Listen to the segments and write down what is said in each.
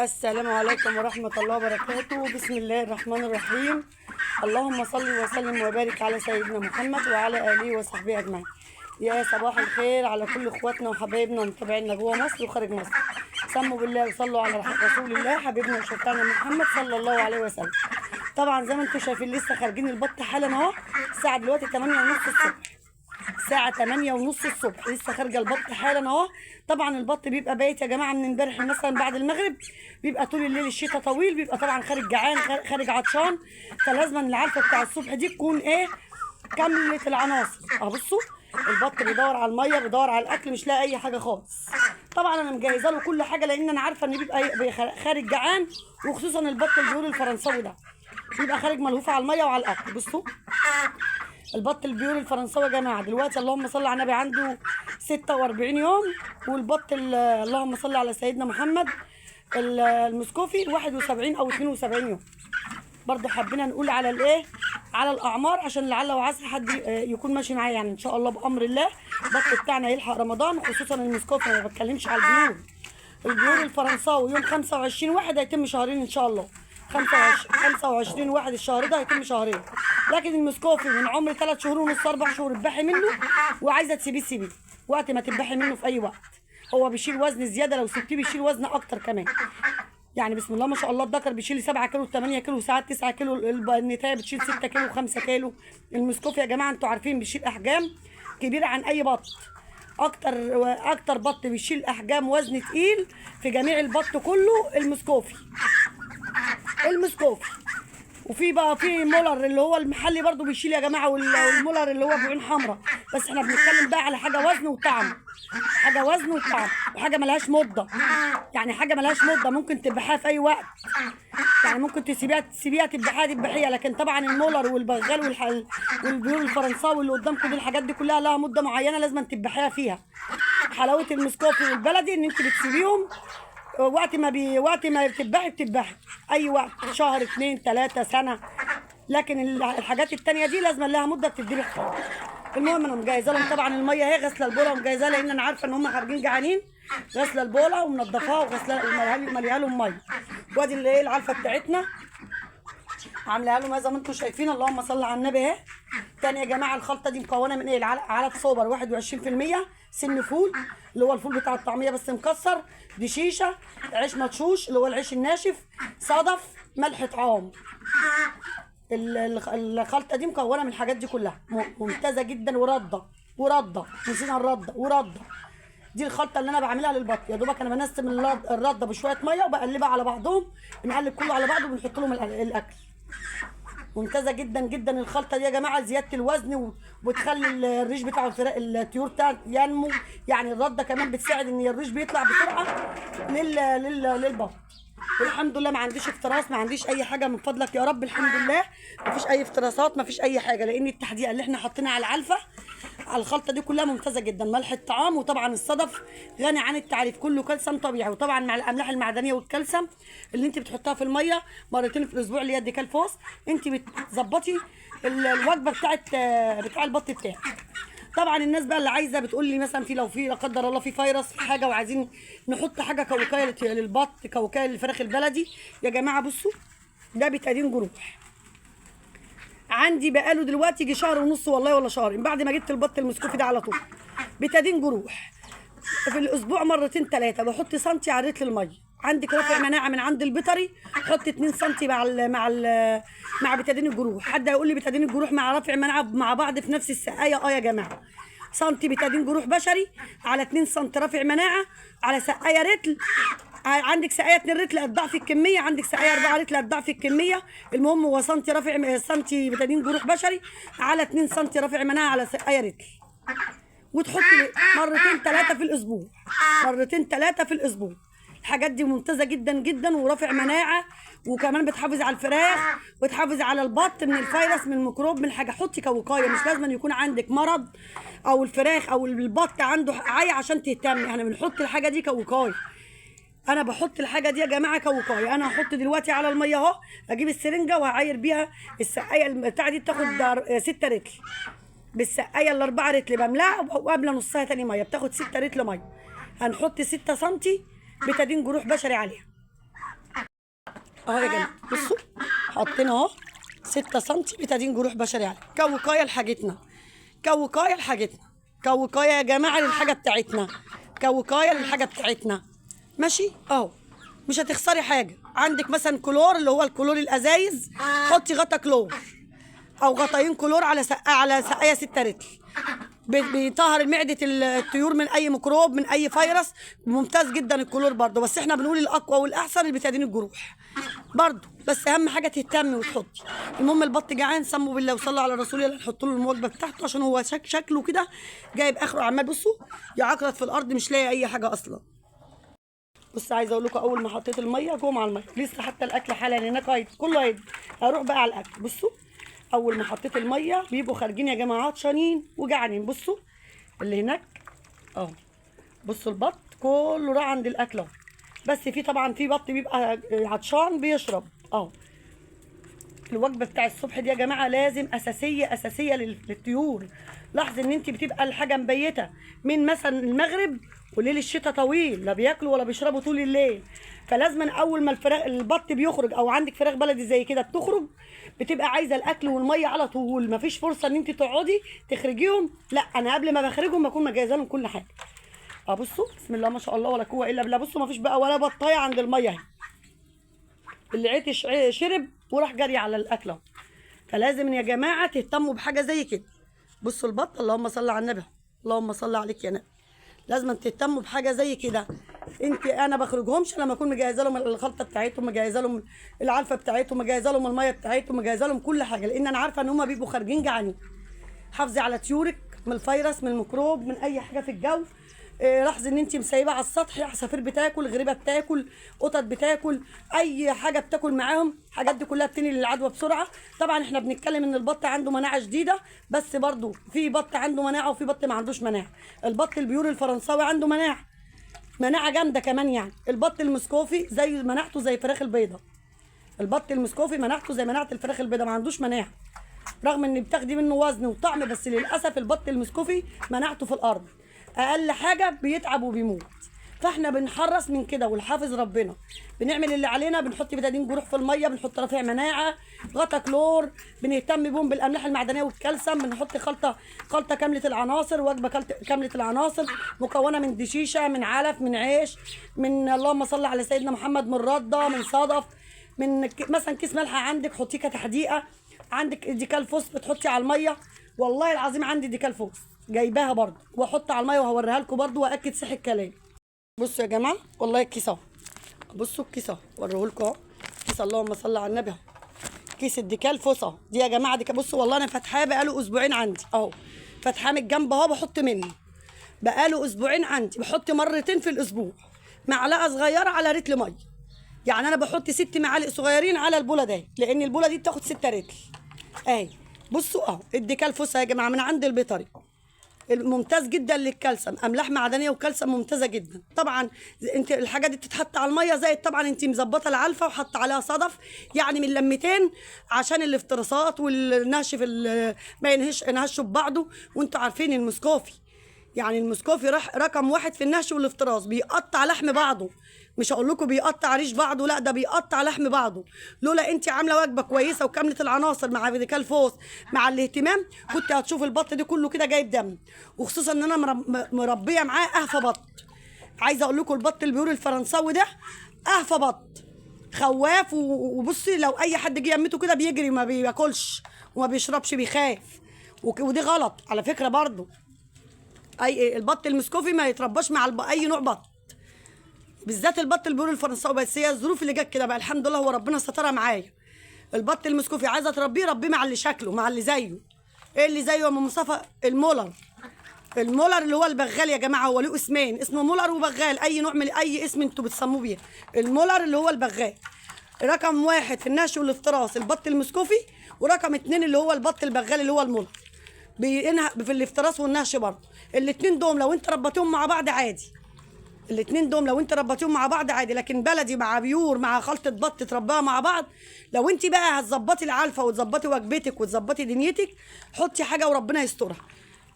السلام عليكم ورحمة الله وبركاته. بسم الله الرحمن الرحيم. اللهم صل وسلم وبارك على سيدنا محمد وعلى آله وصحبه أجمعين. يا صباح الخير على كل اخواتنا وحبايبنا ومتابعينا جوه مصر وخارج مصر. سموا بالله وصلوا على رسول الله حبيبنا وشفيعنا محمد صلى الله عليه وسلم. طبعا زي ما انتم شايفين لسه خارجين البط حالا اهو. الساعة دلوقتي 8:30 الصبح. الساعة 8:30 الصبح لسه خارجة البط حالا اهو. طبعا البط بيبقى بايت يا جماعة من امبارح مثلا بعد المغرب، بيبقى طول الليل الشتاء طويل، بيبقى طبعا خارج جعان خارج عطشان، فلازم العلفة بتاع الصبح دي تكون ايه؟ كاملة العناصر. بصوا البط بيدور على المية، بيدور على الاكل، مش لاقي اي حاجة خالص. طبعا انا مجهزه له كل حاجة لان انا عارفة ان بيبقى خارج جعان، وخصوصا البط البيور الفرنساوي ده بيبقى خارج ملهوف على المية وعلى الاكل. بصوا البط البيور الفرنساوي يا جماعه دلوقتي اللهم صل على النبي عنده 46 يوم، والبط اللهم صل على سيدنا محمد المسكوفي 71 او 72 يوم. برضو حبينا نقول على الايه، على الاعمار عشان لعل وعسى حد يكون ماشي معايا، يعني ان شاء الله بامر الله البط بتاعنا يلحق رمضان، خصوصا المسكوفي. ما بتكلمش على البيور. البيور الفرنساوي يوم 25 واحد هيتم شهرين ان شاء الله. 25 واحد الشهر ده هيتم شهرين. لكن المسكوفي من عمر 3 شهور ونص 4 شهور تذبحي منه، وعايزه تسيبيه سيبيه وقت ما تذبحي منه في اي وقت. هو بيشيل وزن زياده، لو سبتيه بيشيل وزن اكتر كمان. يعني بسم الله ما شاء الله الذكر بيشيل 7 كيلو 8 كيلو ساعات 9 كيلو، النتايه بتشيل 6 كيلو 5 كيلو. المسكوفي يا جماعه انتوا عارفين بيشيل احجام كبيره عن اي بط. اكتر بط بيشيل احجام وزن تقيل في جميع البط كله المسكوفي. وفي بقى في مولر اللي هو المحلي برضو بيشيل يا جماعه، والمولر اللي هو بعين حمراء. بس احنا بنتكلم بقى على حاجه وزن وطعم، حاجه وزن وطعم، وحاجه ملهاش مده. يعني حاجه ملهاش مده ممكن تذبحيها في اي وقت، يعني ممكن تسيبيها تذبحيها. لكن طبعا المولر والبغال والبيور الفرنساوي اللي قدامكم دي، الحاجات دي كلها لها مده معينه لازم تذبحيها فيها. حلاوه المسكوفي والبلدي ان انت بتسيبيهم وقت ما بتذبحي اي وقت، شهر 2 3 سنه. لكن الحاجات التانية دي لازم لها مده بتتذبح فيها. المهم انا مجهزه لهم طبعا الميه اهي، غسله البوله ومجهزاها لان انا عارفه ان هم خارجين جعانين. غسله البوله ومنضفاها وغسله ومليها لهم ميه. وادي اللي هي العلفه بتاعتنا عاملاها لهم زي ما انتم شايفين. اللهم صل على النبي اهي. تاني يا جماعه الخلطه دي مكونه من ايه؟ علف صوبر 21%، سن فول اللي هو الفول بتاع الطعميه بس مكسر، دي شيشه، عيش مدشوش اللي هو العيش الناشف، صدف، ملح طعام. الخلطه دي مكونه من الحاجات دي كلها، ممتازه جدا. ورده نسينا الرده. دي الخلطه اللي انا بعملها للبط. يا دوبك انا بنسم الرده بشويه ميه وبقلبها على بعضهم، بنقلب كله على بعضه وبنحط لهم الاكل. ممتازه جدا جدا الخلطه دي يا جماعه، زياده الوزن وبتخلي الريش بتاع الطيور ينمو. يعني الرده كمان بتساعد ان الريش بيطلع بسرعه للبط. والحمد لله ما عنديش افتراس، ما عنديش اي حاجه من فضلك يا رب. الحمد لله ما فيش اي افتراسات، ما فيش اي حاجه، لان التحديقه اللي احنا حاطينها على العلفه على الخلطه دي كلها ممتازه جدا. ملح الطعام، وطبعا الصدف غني عن التعريف، كله كالسيوم طبيعي. وطبعا مع الاملاح المعدنيه والكالسيوم اللي انت بتحطها في الميه مرتين في الاسبوع اللي هي الديكالفوس، انت بتظبطي الوجبه بتاع البط بتاعك. طبعا الناس بقى اللي عايزه بتقول لي مثلا لو في لا قدر الله في فيروس في حاجه وعايزين نحط حاجه كوقايه للبط، كوقايه للفراخ البلدي يا جماعه. بصوا ده بتادين جروح عندي بقاله دلوقتي يجي شهر ونص والله ولا شهرين بعد ما جبت البط المسكوفي ده على طول. بتادين جروح في الاسبوع مرتين 3 بحط سنتي على رتل الميه. عندك رافع مناعه من عند البيطري، حط 2 سنتي مع بتادين الجروح. حد هيقول لي بتادين الجروح مع رافع مناعه مع بعض في نفس السقايه؟ يا جماعه، سنتي بتادين جروح بشري على 2 سنتي رافع مناعه على سقايه رتل. عندك سقايه 2 رتل هتضاعفي الكميه، عندك سقايه 4 رتل هتضاعفي الكميه. المهم هو سنتي بتادين جروح بشري على 2 سنتي رافع مناعه على سقايه رتل. وتحطي مرتين 3 في الاسبوع. الحاجات دي ممتازه جدا جدا ورافع مناعه، وكمان بتحافظ على الفراخ وتحافظ على البط من الفيروس من الميكروب من حاجه. حطي كوقايه، مش لازم يكون عندك مرض او الفراخ او البط عنده عيا عشان تهتمي. احنا بنحط الحاجه دي كوقايه. انا بحط الحاجه دي يا جماعه كوقايه. انا هحط دلوقتي على الميه اهو، اجيب السرنجه وهعاير بيها السقايه بتاع دي، بتاخد 6 رتل. بالسقايه ال4 رتل بملاها وقبل نصها تاني ميه، بتاخد 6 رتل ميه. هنحط 6 سم بتادين جروح بشري عليها. اهو يا جماعه بصوا، حطينا اهو 6 سم بتادين جروح بشري عليه كوقايه لحاجتنا، كوقايه لحاجتنا، كوقايه يا جماعه للحاجه بتاعتنا، كوقايه للحاجه بتاعتنا. ماشي اهو، مش هتخسري حاجه. عندك مثلا كلور اللي هو الكلور الازايز، حطي غطا كلور او غطاين كلور على سقايه 6 رتل، بيطهر معده الطيور من اي ميكروب من اي فيروس. ممتاز جدا الكلور برضه، بس احنا بنقول الاقوى والاحسن اللي بتادين الجروح برضه، بس اهم حاجه تهتمي وتحطي. المهم البط جعان، سموا بالله وصلوا على رسول الله، نحط له الوجبه بتاعته عشان هو شكله كده جايب اخره عمال بصوا يعكرت في الارض مش لاقي اي حاجه اصلا. بص عايزه اقول لكم، اول ما حطيت الميه جم على الميه لسه حتى الاكل حالا هناك هيد كله هيد. هروح بقى على الاكل. بصوا اول ما حطيت الميه بيبقوا خارجين يا جماعه عطشانين وجعانين. بصوا اللي هناك اهو، بصوا البط كله راح عند الاكل اهو، بس في طبعا في بط بيبقى عطشان بيشرب اهو. الوجبه بتاع الصبح دي يا جماعه لازم اساسيه للطيور. لاحظ ان انت بتبقى الحاجه مبيته من مثلا المغرب، وليل الشتاء طويل لا بياكلوا ولا بيشربوا طول الليل، فلازم اول ما البط بيخرج او عندك فراخ بلدي زي كده بتخرج بتبقى عايزه الاكل والميه على طول، مفيش فرصه ان انت تقعدي تخرجيهم. لا انا قبل ما بخرجهم بكون مجهزه لهم كل حاجه. بصوا بسم الله ما شاء الله ولا قوه الا بالله. بصوا مفيش بقى ولا بطايه عند الميه اهي، اللي عيتش شرب وراح جري على الاكل اهو. فلازم يا جماعه تهتموا بحاجه زي كده. بصوا البط اللهم صل على النبي، اللهم صل عليك يا نبي، لازم تهتموا بحاجه زي كده. انا بخرجهمش لما اكون مجهزه لهم الخلطه بتاعتهم، مجهزه لهم العلفه بتاعتهم، مجهزه لهم الميه بتاعتهم، مجهزه لهم كل حاجه، لان انا عارفه ان هم بيبقوا خارجين جعانين. حافظي على طيورك من الفيروس من الميكروب من اي حاجه في الجو. لاحظي ان انت مسيبه على السطح، عصافير بتاكل، غريبه بتاكل، قطط بتاكل، اي حاجه بتاكل معاهم، الحاجات دي كلها بتنقل العدوى بسرعه. طبعا احنا بنتكلم ان البط عنده مناعه شديده، بس برضو في بط عنده مناعه وفي بط ما عندوش مناعه. البط البيور الفرنساوي عنده مناعه جامده كمان. يعني البط المسكوفي زي مناعته زي فراخ البيضه، البط المسكوفي مناعته زي مناعه الفراخ البيضه، ما عندوش مناعه رغم ان بتاخدي منه وزن وطعم، بس للاسف البط المسكوفي مناعته في الارض، اقل حاجه بيتعب وبيموت. فاحنا بنحرص من كده والحافظ ربنا، بنعمل اللي علينا، بنحط بتادين جروح في الميه، بنحط رافع مناعه، غطا كلور، بنهتم بيهم بالاملاح المعدنيه والكالسيوم، بنحط خلطه كامله العناصر، وجبه كامله العناصر مكونه من دشيشه من علف من عيش من اللهم صل على سيدنا محمد من رده من صدف من مثلا كيس ملح عندك حطيه كتحديقه، عندك ديكالفوس بتحطي على الميه. والله العظيم عندي ديكالفوس جايباها برضه واحط على الميه وهوريها لكم برضه واكد صح الكلام. بصوا يا جماعه والله الكيس اهو، بصوا الكيس اهو اوريه لكم اهو، كيس اللهم صل على النبي اهو، كيس الديكالفوس اهو دي يا جماعه دي. بصوا والله انا فاتحاه بقاله اسبوعين عندي اهو، فاتحاه من الجنب اهو بحط منه بقاله اسبوعين عندي، بحط مرتين في الاسبوع معلقه صغيره على رتل ميه. يعني انا بحط 6 معالق صغيرين على البوله دي، لان البوله دي بتاخد 6 رتل اهي. بصوا اهو الديكالفوس يا جماعه من عند البيطري، ممتاز جدا للكالسيوم، املاح معدنيه وكالسيوم ممتازه جدا. طبعا انت الحاجه دي بتتحط على الميه زائد طبعا انت مظبطه العلفه وحاطه عليها صدف، يعني من لمتين عشان الافتراسات والنهش ما ينهش ببعضه. وانتوا عارفين المسكوفي، يعني المسكوفي رقم 1 في النهش والافتراس، بيقطع لحم بعضه، مش هقول لكم بيقطع ريش بعضه، لا ده بيقطع لحم بعضه. لولا انت عامله وجبه كويسه وكامله العناصر مع فيديكال فوس مع الاهتمام كنت هتشوف البط دي كله كده جايب دم. وخصوصا ان انا مربيه معاه اهفى بط. عايزه اقول لكم البط البيور الفرنساوي ده اهفى بط خواف، وبصي لو اي حد جه يمته كده بيجري ما بياكلش وما بيشربش بيخاف، ودي غلط على فكره برضو. اي البط المسكوفي ما يترباش مع اي نوع بط، بالذات البط البيور الفرنساوي، بس هي الظروف اللي جت كده بقى الحمد لله، هو ربنا سترها معايا. البط المسكوفي عايزه تربيه ربيه مع اللي شكله مع اللي زيه. ايه اللي زيه يا ام مصطفى؟ المولر، المولر اللي هو البغال يا جماعه، هو له اسمين، اسمه مولر وبغال، اي نوع من اي اسم انتوا بتسموه بيه. المولر اللي هو البغال رقم 1 في النهش والافتراس البط المسكوفي، ورقم 2 اللي هو البط البغال اللي هو المولر في الافتراس والنهش برضه. الاثنين دول لو انت ربيتهم مع بعض عادي، الاثنين دول لو انت ربيتيهم مع بعض عادي، لكن بلدي مع بيور مع خلطه بط تربيها مع بعض. لو انت بقى هتظبطي العلفه وتظبطي وجبتك وتظبطي دنيتك حطي حاجه وربنا يسترها،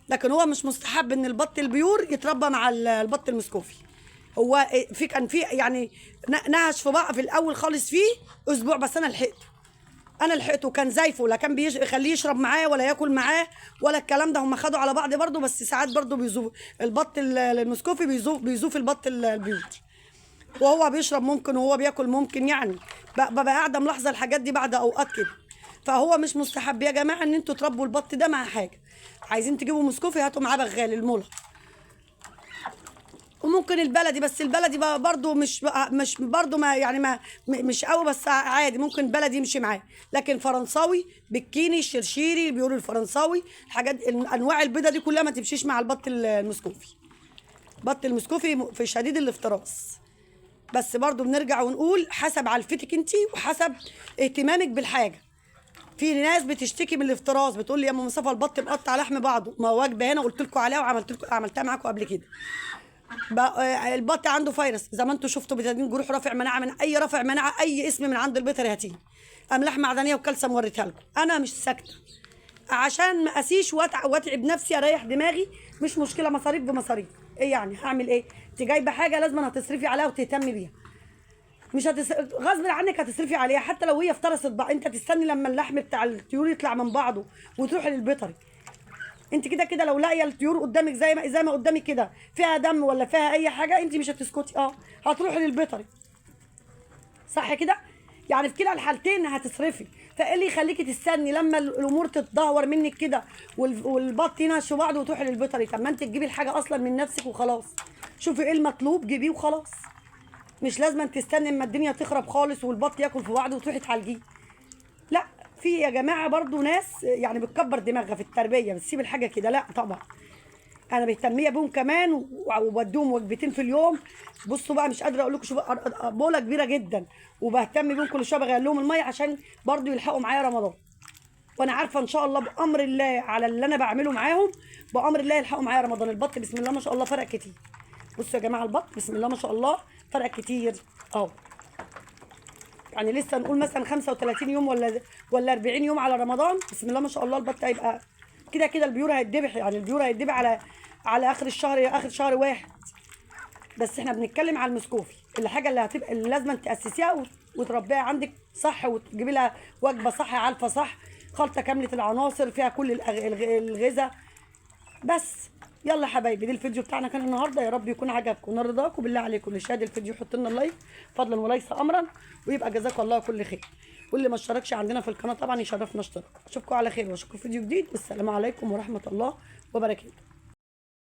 لكن هو مش مستحب ان البط البيور يتربى مع البط المسكوفي. هو كان في يعني نهش في بقى في الاول خالص فيه اسبوع، بس انا لحقته. كان زايفه، لا كان بيخليه يشرب معاه ولا ياكل معاه ولا الكلام ده. هم خدوا على بعض برضه، بس ساعات برضه بيزوف البط المسكوفي، بيزوف البط البيوتي، وهو بيشرب ممكن وهو بياكل ممكن. يعني ببقى قاعده ملاحظه الحاجات دي بعد اوقات كده. فهو مش مستحب يا جماعه ان انتوا تربوا البط ده مع حاجه. عايزين تجيبوا مسكوفي هاتوا معاه بغال الملط، وممكن البلدي، بس البلدي بقى برضو مش برضو ما يعني ما مش قوي، بس عادي ممكن بلدي يمشي معاه. لكن فرنساوي بالكيني الشرشيري بيقولوا الفرنساوي، الحاجات انواع البيضه دي كلها ما تمشيش مع البط المسكوفي. بط المسكوفي في شديد الافتراس. بس برضو بنرجع ونقول حسب علفتك انت وحسب اهتمامك بالحاجه. في ناس بتشتكي من الافتراس، بتقول لي يا ام مصطفى البط مقطع لحم بعضه. ما وجبه هنا قلت لكم عليها عملتها معاكم قبل كده. البط عنده فيروس زي ما انتم شفتوا، بتدين جروح رافع مناعه، من اي رافع مناعه اي اسم من عند البيطري هاتيه. املاح معدنيه وكالسيوم وريتها لكم. انا مش ساكته عشان ما اسيش واتعب نفسي، اريح دماغي. مش مشكله، مصاريف بمصاريف. ايه يعني هعمل ايه؟ انت جايبه حاجه لازم هتصرفي عليها وتهتمي بيها. مش غصب عنك هتصرفي عليها. حتى لو هي افترست بقى، انت تستني لما اللحم بتاع الطيور يطلع من بعضه وتروحي للبيطري. انت كده كده لو لاقيه الطيور قدامك زي ما قدامك كده فيها دم ولا فيها اي حاجه، انت مش هتسكتي، هتروحي للبيطري. صح كده؟ يعني في كلا الحالتين هتصرفي. فايه اللي يخليكي تستني لما الامور تتدهور منك كده والبط ينهشوا بعض وتروحي للبيطري؟ طب ما انت تجيبي الحاجه اصلا من نفسك وخلاص. شوفي ايه المطلوب جيبيه وخلاص. مش لازم تستني اما الدنيا تخرب خالص والبط ياكل في بعضه وتروحي تعالجيه. لا، في يا جماعه برضو ناس يعني بتكبر دماغها في التربيه، بتسيب الحاجه كده. لا طبعا، انا بهتميه بيهم كمان وبديهم وجبتين في اليوم. بصوا بقى مش قادره اقول لكم، شوفوا بوله كبيره جدا، وبهتم بيهم كل شويه بغير لهم الميه عشان برضو يلحقوا معايا رمضان. وانا عارفه ان شاء الله بامر الله على اللي انا بعمله معاهم، بامر الله يلحقوا معايا رمضان. البط بسم الله ما شاء الله فرق كتير. بصوا يا جماعه البط بسم الله ما شاء الله فرق كتير اهو. يعني لسه نقول مثلا 35 يوم ولا 40 يوم على رمضان، بسم الله ما شاء الله البط هيبقى كده كده. البيور هيتذبح، يعني البيور هيتذبح على اخر الشهر، اخر شهر واحد. بس احنا بنتكلم على المسكوفي، الحاجه اللي هتبقى اللي لازم تاسسيها وتربيها عندك صح، وتجيبي لها وجبه صح، علفه صح، خلطه كامله العناصر فيها كل الغذاء. بس يلا يا حبايبي، ده الفيديو بتاعنا كان النهارده. يا رب يكون عجبكم ونرضاكم. بالله عليكم اللي شاهد الفيديو يحط لنا اللايك فضلا وليس امرا، ويبقى جزاكم الله كل خير. واللي ما اشتركش عندنا في القناه طبعا يشرفنا اشتراك. اشوفكم على خير واشوفكم في فيديو جديد، والسلام عليكم ورحمه الله وبركاته.